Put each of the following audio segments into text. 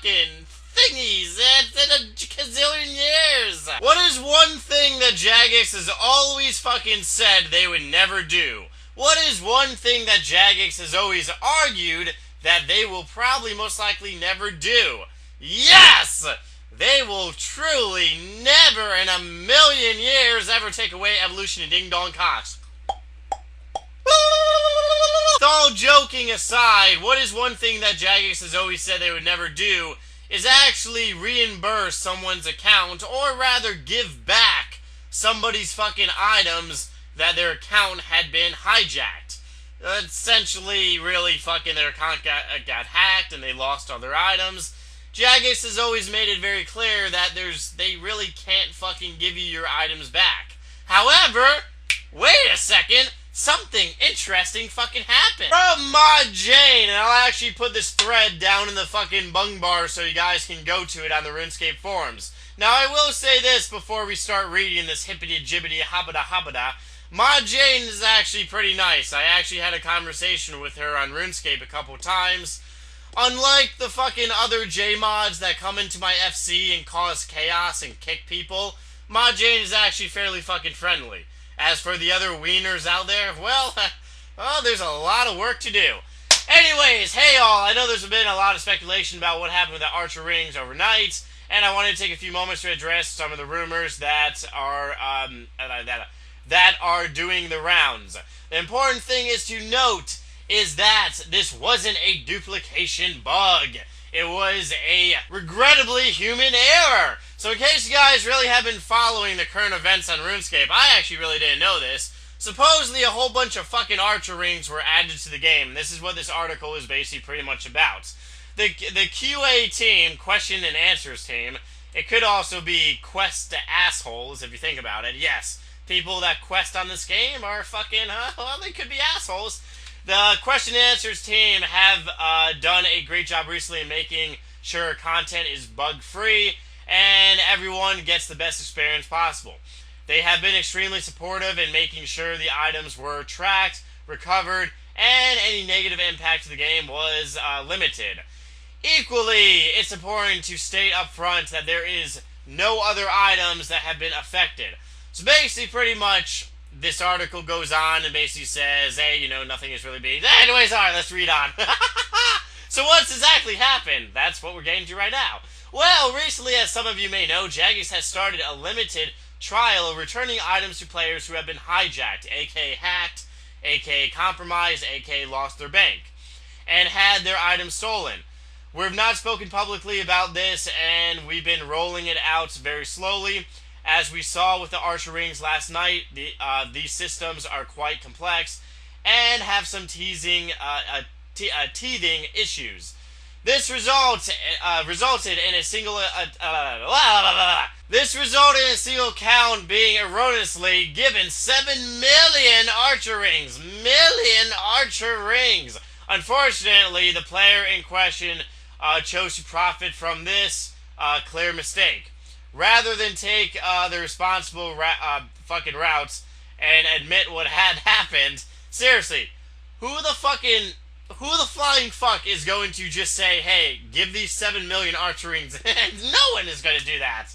fucking thingies in a gazillion years. What is one thing that Jagex has always fucking said they would never do? What is one thing that Jagex has always argued that they will probably most likely never do? Yes! They will truly never in a million years ever take away evolution and ding-dong cocks. All joking aside, what is one thing that Jagex has always said they would never do is actually reimburse someone's account, or rather give back somebody's fucking items that their account had been hijacked. Essentially, really fucking their account got hacked and they lost all their items. Jagex has always made it very clear that they really can't fucking give you your items back. However, wait a second, something interesting fucking happened. From Mod Jane, and I'll actually put this thread down in the fucking bung bar so you guys can go to it on the RuneScape forums. Now I will say this before we start reading this hippity-jibbity hobbada. Mod Jane is actually pretty nice. I actually had a conversation with her on RuneScape a couple times. Unlike the fucking other J-mods that come into my FC and cause chaos and kick people, Mod Jane is actually fairly fucking friendly. As for the other wieners out there, well, there's a lot of work to do. Anyways, hey all, I know there's been a lot of speculation about what happened with the Archer rings overnight, and I wanted to take a few moments to address some of the rumors that are doing the rounds. The important thing is to note is that this wasn't a duplication bug. It was a regrettably human error. So in case you guys really have been following the current events on RuneScape, I actually really didn't know this. Supposedly a whole bunch of fucking Archer rings were added to the game. This is what this article is basically pretty much about. The QA team, question and answers team, it could also be quest to assholes if you think about it. Yes, people that quest on this game are fucking, well, they could be assholes. The question and answers team have done a great job recently in making sure content is bug-free and everyone gets the best experience possible. They have been extremely supportive in making sure the items were tracked, recovered, and any negative impact to the game was limited. Equally, it's important to state up front that there is no other items that have been affected. So basically, pretty much, this article goes on and basically says, hey, you know, nothing is really being... Anyways, alright, let's read on. So what's exactly happened? That's what we're getting to right now. Well, recently, as some of you may know, Jagex has started a limited trial of returning items to players who have been hijacked, aka hacked, aka compromised, aka lost their bank, and had their items stolen. We've not spoken publicly about this, and we've been rolling it out very slowly. As we saw with the Archer rings last night, these systems are quite complex and have some teething issues. This resulted in a single count being erroneously given 7 million Archer rings. Unfortunately, the player in question chose to profit from this clear mistake. Rather than take the responsible fucking routes and admit what had happened, seriously, who the flying fuck is going to just say, hey, give these 7 million Archer rings? No one is going to do that.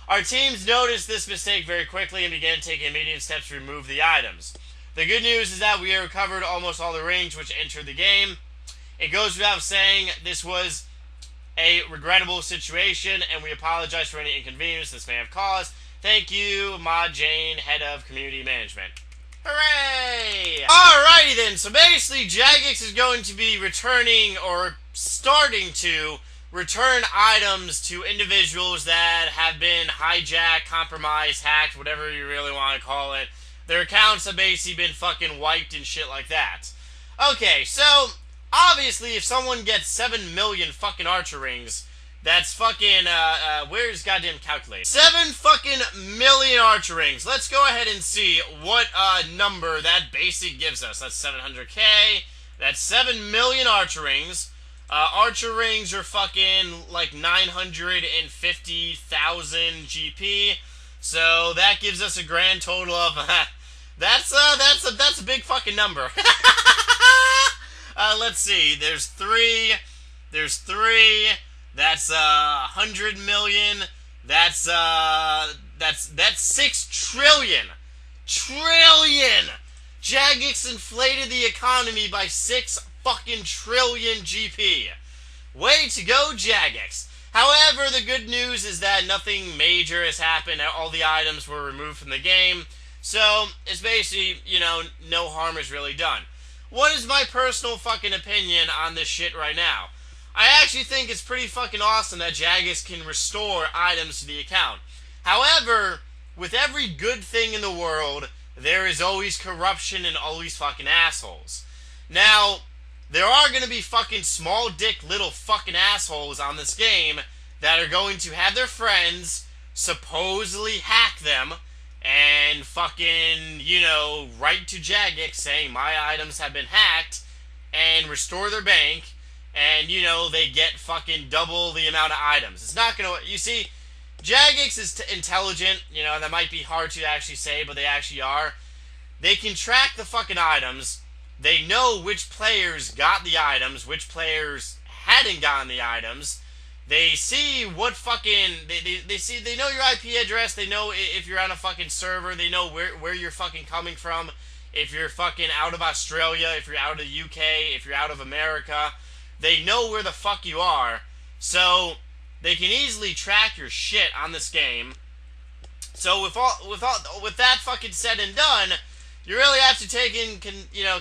Our teams noticed this mistake very quickly and began taking immediate steps to remove the items. The good news is that we have recovered almost all the rings which entered the game. It goes without saying this was a regrettable situation, and we apologize for any inconvenience this may have caused. Thank you, Mod Jane, Head of Community Management. Hooray! Alrighty then, so basically Jagex is going to be returning, or starting to return items to individuals that have been hijacked, compromised, hacked, whatever you really want to call it. Their accounts have basically been fucking wiped and shit like that. Okay, so obviously, if someone gets 7 million fucking Archer rings, that's fucking, where's goddamn calculator? 7 fucking million Archer rings. Let's go ahead and see what, number that basic gives us. That's 700k. That's 7 million Archer rings. Archer rings are fucking, like, 950,000 GP. So, that gives us a grand total of, that's a big fucking number. Let's see. There's three. That That's 100 million. That's 6 trillion. Trillion! Jagex inflated the economy by 6 fucking trillion GP. Way to go, Jagex. However, the good news is that nothing major has happened. All the items were removed from the game. So, it's basically, no harm is really done. What is my personal fucking opinion on this shit right now? I actually think it's pretty fucking awesome that Jagex can restore items to the account. However, with every good thing in the world, there is always corruption and always fucking assholes. Now, there are going to be fucking small dick little fucking assholes on this game that are going to have their friends supposedly hack them and fucking, write to Jagex saying my items have been hacked and restore their bank, and, they get fucking double the amount of items. It's not going to, you see, Jagex is intelligent, that might be hard to actually say, but they actually are. They can track the fucking items. They know which players got the items, which players hadn't gotten the items. They see what fucking, they know your IP address, they know if you're on a fucking server, they know where you're fucking coming from, if you're fucking out of Australia, if you're out of the UK, if you're out of America. They know where the fuck you are, so they can easily track your shit on this game. So with that fucking said and done, you really have to take in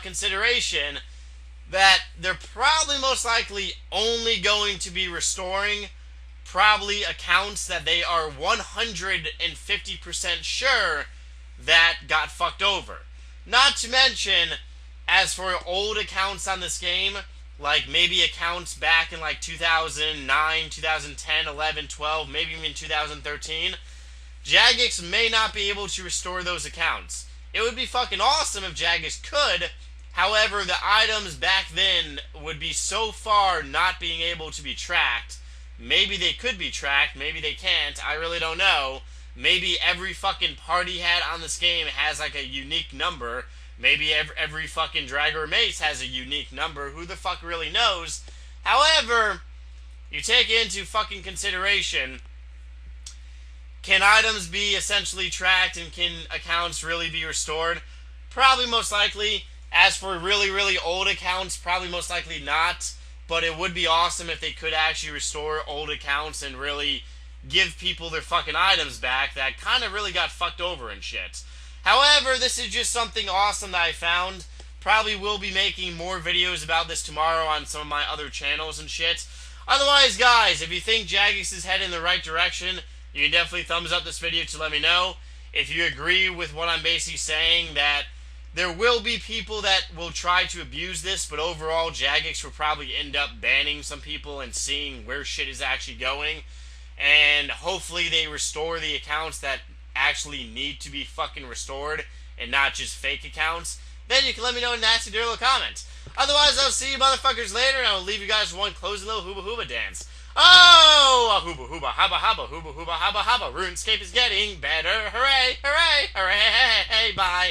consideration that they're probably most likely only going to be restoring probably accounts that they are 150% sure that got fucked over. Not to mention, as for old accounts on this game, like maybe accounts back in like 2009, 2010, 11, 12, maybe even 2013, Jagex may not be able to restore those accounts. It would be fucking awesome if Jagex could. However, the items back then would be so far not being able to be tracked. Maybe they could be tracked, maybe they can't, I really don't know. Maybe every fucking party hat on this game has like a unique number. Maybe every fucking dragger or mace has a unique number. Who the fuck really knows? However, you take into fucking consideration, can items be essentially tracked and can accounts really be restored? Probably most likely. As for really, really old accounts, probably most likely not. But it would be awesome if they could actually restore old accounts and really give people their fucking items back that kind of really got fucked over and shit. However, this is just something awesome that I found. Probably will be making more videos about this tomorrow on some of my other channels and shit. Otherwise, guys, if you think Jagex is heading in the right direction, you can definitely thumbs up this video to let me know. If you agree with what I'm basically saying, that there will be people that will try to abuse this, but overall, Jagex will probably end up banning some people and seeing where shit is actually going. And hopefully they restore the accounts that actually need to be fucking restored and not just fake accounts. Then you can let me know in a nasty dirty little comment. Otherwise, I'll see you motherfuckers later, and I'll leave you guys with one closing little hooba hooba dance. Oh, a hooba hooba haba haba hooba hooba haba haba. RuneScape is getting better. Hooray, hooray, hooray, bye.